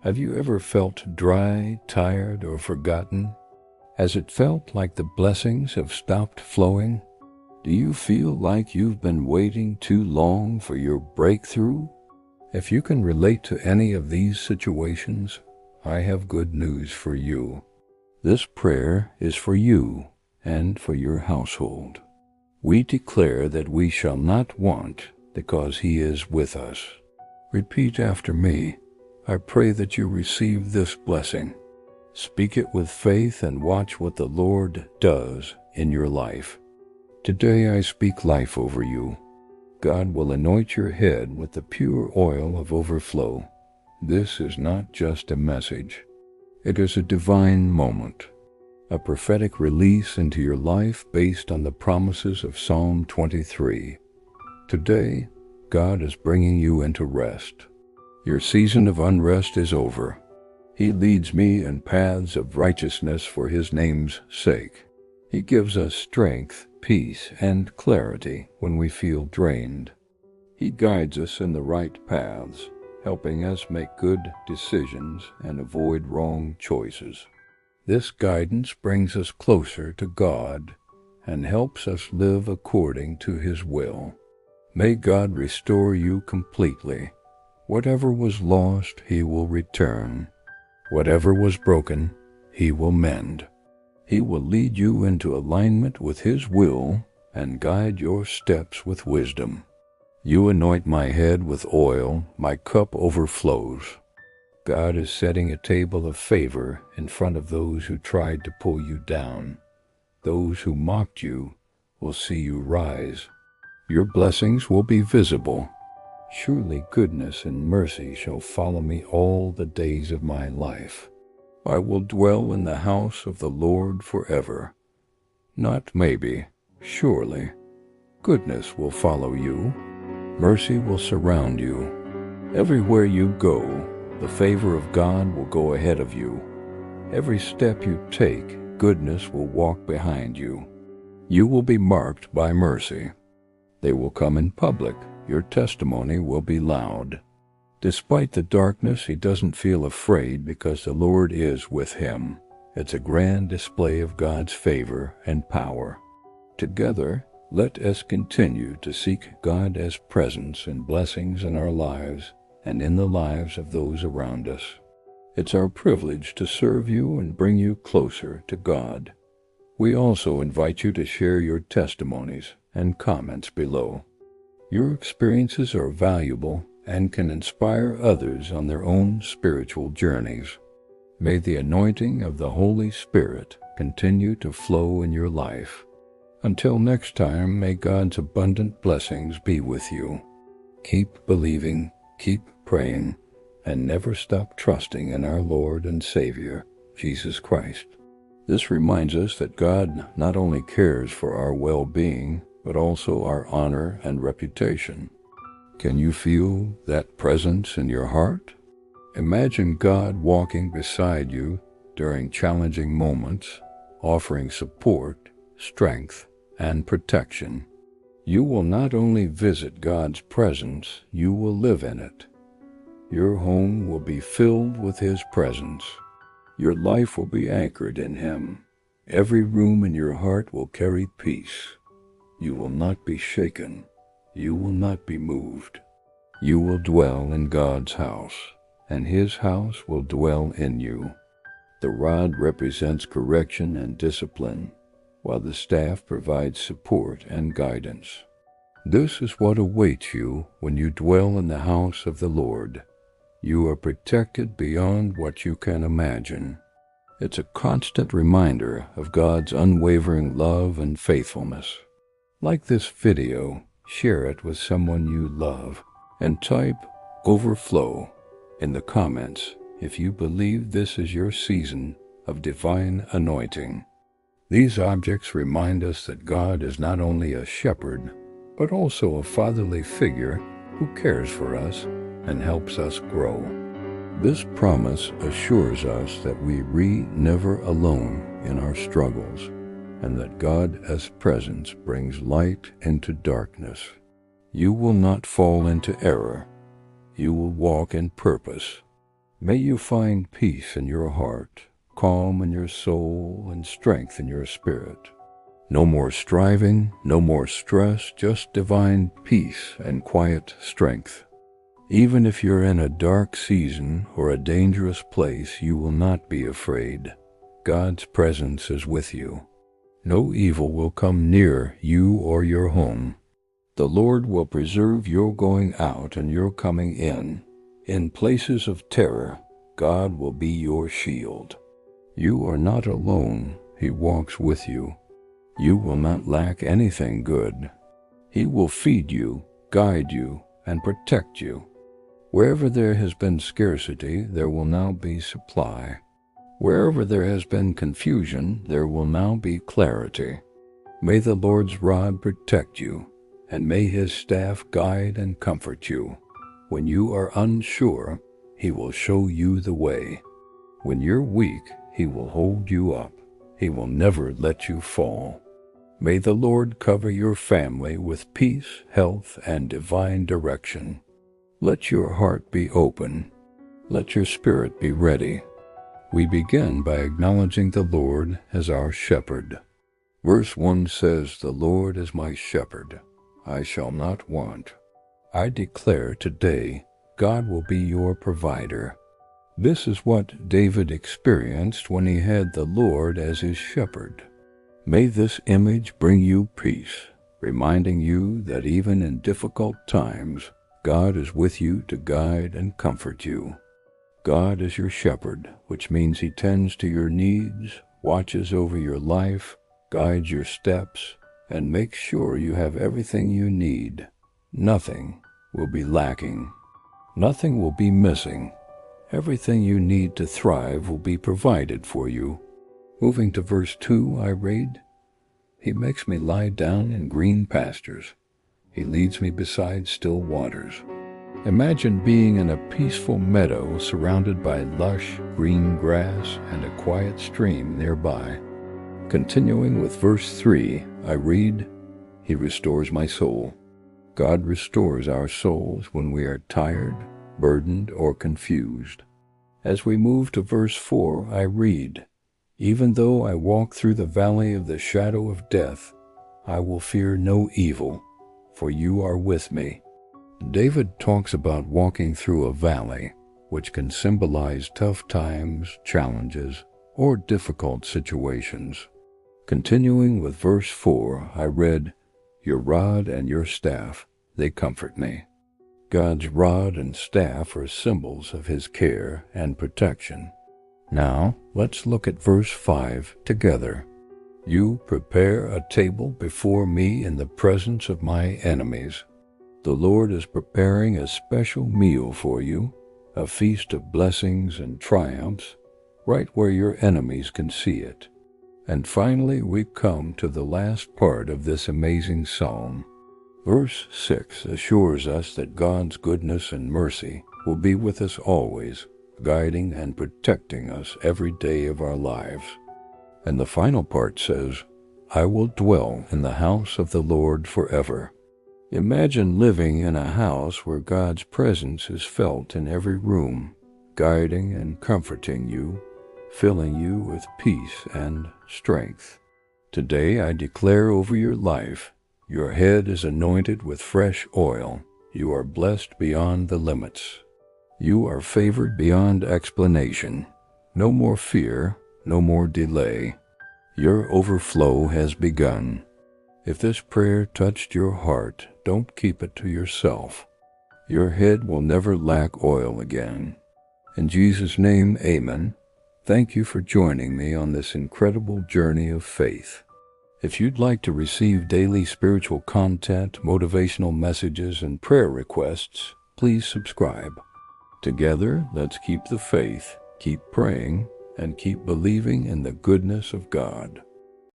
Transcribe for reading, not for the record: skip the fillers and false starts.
Have you ever felt dry, tired, or forgotten? Has it felt like the blessings have stopped flowing? Do you feel like you've been waiting too long for your breakthrough? If you can relate to any of these situations, I have good news for you. This prayer is for you and for your household. We declare that we shall not want because He is with us. Repeat after me. I pray that you receive this blessing. Speak it with faith and watch what the Lord does in your life. Today I speak life over you. God will anoint your head with the pure oil of overflow. This is not just a message. It is a divine moment, a prophetic release into your life based on the promises of Psalm 23. Today, God is bringing you into rest. Your season of unrest is over. He leads me in paths of righteousness for His name's sake. He gives us strength, peace, and clarity when we feel drained. He guides us in the right paths, helping us make good decisions and avoid wrong choices. This guidance brings us closer to God and helps us live according to His will. May God restore you completely. Whatever was lost, He will return. Whatever was broken, He will mend. He will lead you into alignment with His will and guide your steps with wisdom. You anoint my head with oil, my cup overflows. God is setting a table of favor in front of those who tried to pull you down. Those who mocked you will see you rise. Your blessings will be visible. Surely goodness and mercy shall follow me all the days of my life. I will dwell in the house of the Lord forever. Not maybe, surely. Goodness will follow you. Mercy will surround you. Everywhere you go, the favor of God will go ahead of you. Every step you take, goodness will walk behind you. You will be marked by mercy. They will come in public. Your testimony will be loud. Despite the darkness, he doesn't feel afraid because the Lord is with him. It's a grand display of God's favor and power. Together, let us continue to seek God as presence and blessings in our lives and in the lives of those around us. It's our privilege to serve you and bring you closer to God. We also invite you to share your testimonies and comments below. Your experiences are valuable and can inspire others on their own spiritual journeys. May the anointing of the Holy Spirit continue to flow in your life. Until next time, may God's abundant blessings be with you. Keep believing, keep praying, and never stop trusting in our Lord and Savior, Jesus Christ. This reminds us that God not only cares for our well-being, but also our honor and reputation. Can you feel that presence in your heart? Imagine God walking beside you during challenging moments, offering support, strength, and protection. You will not only visit God's presence, you will live in it. Your home will be filled with His presence. Your life will be anchored in Him. Every room in your heart will carry peace. You will not be shaken. You will not be moved. You will dwell in God's house, and His house will dwell in you. The rod represents correction and discipline, while the staff provides support and guidance. This is what awaits you when you dwell in the house of the Lord. You are protected beyond what you can imagine. It's a constant reminder of God's unwavering love and faithfulness. Like this video, share it with someone you love, and type Overflow in the comments if you believe this is your season of divine anointing. These objects remind us that God is not only a shepherd, but also a fatherly figure who cares for us and helps us grow. This promise assures us that we never alone in our struggles, and that God as presence brings light into darkness. You will not fall into error. You will walk in purpose. May you find peace in your heart, calm in your soul, and strength in your spirit. No more striving, no more stress, just divine peace and quiet strength. Even if you're in a dark season or a dangerous place, you will not be afraid. God's presence is with you. No evil will come near you or your home. The Lord will preserve your going out and your coming in. In places of terror, God will be your shield. You are not alone. He walks with you. You will not lack anything good. He will feed you, guide you, and protect you. Wherever there has been scarcity, there will now be supply. Wherever there has been confusion, there will now be clarity. May the Lord's rod protect you, and may his staff guide and comfort you. When you are unsure, he will show you the way. When you're weak, he will hold you up. He will never let you fall. May the Lord cover your family with peace, health, and divine direction. Let your heart be open. Let your spirit be ready. We begin by acknowledging the Lord as our shepherd. Verse 1 says, "The Lord is my shepherd. I shall not want." I declare today, God will be your provider. This is what David experienced when he had the Lord as his shepherd. May this image bring you peace, reminding you that even in difficult times, God is with you to guide and comfort you. God is your shepherd, which means he tends to your needs, watches over your life, guides your steps, and makes sure you have everything you need. Nothing will be lacking. Nothing will be missing. Everything you need to thrive will be provided for you. Moving to verse 2, I read, "He makes me lie down in green pastures. He leads me beside still waters." Imagine being in a peaceful meadow surrounded by lush green grass and a quiet stream nearby. Continuing with verse 3, I read, "He restores my soul." God restores our souls when we are tired, burdened, or confused. As we move to verse 4, I read, "Even though I walk through the valley of the shadow of death, I will fear no evil, for you are with me." David talks about walking through a valley, which can symbolize tough times, challenges, or difficult situations. Continuing with verse 4, I read, "Your rod and your staff, they comfort me." God's rod and staff are symbols of his care and protection. Now, let's look at verse 5 together. "You prepare a table before me in the presence of my enemies." The Lord is preparing a special meal for you, a feast of blessings and triumphs, right where your enemies can see it. And finally, we come to the last part of this amazing psalm. Verse 6 assures us that God's goodness and mercy will be with us always, guiding and protecting us every day of our lives. And the final part says, "I will dwell in the house of the Lord forever." Imagine living in a house where God's presence is felt in every room, guiding and comforting you, filling you with peace and strength. Today I declare over your life, your head is anointed with fresh oil. You are blessed beyond the limits. You are favored beyond explanation. No more fear, no more delay. Your overflow has begun. If this prayer touched your heart, don't keep it to yourself. Your head will never lack oil again. In Jesus' name, amen. Thank you for joining me on this incredible journey of faith. If you'd like to receive daily spiritual content, motivational messages, and prayer requests, please subscribe. Together, let's keep the faith, keep praying, and keep believing in the goodness of God.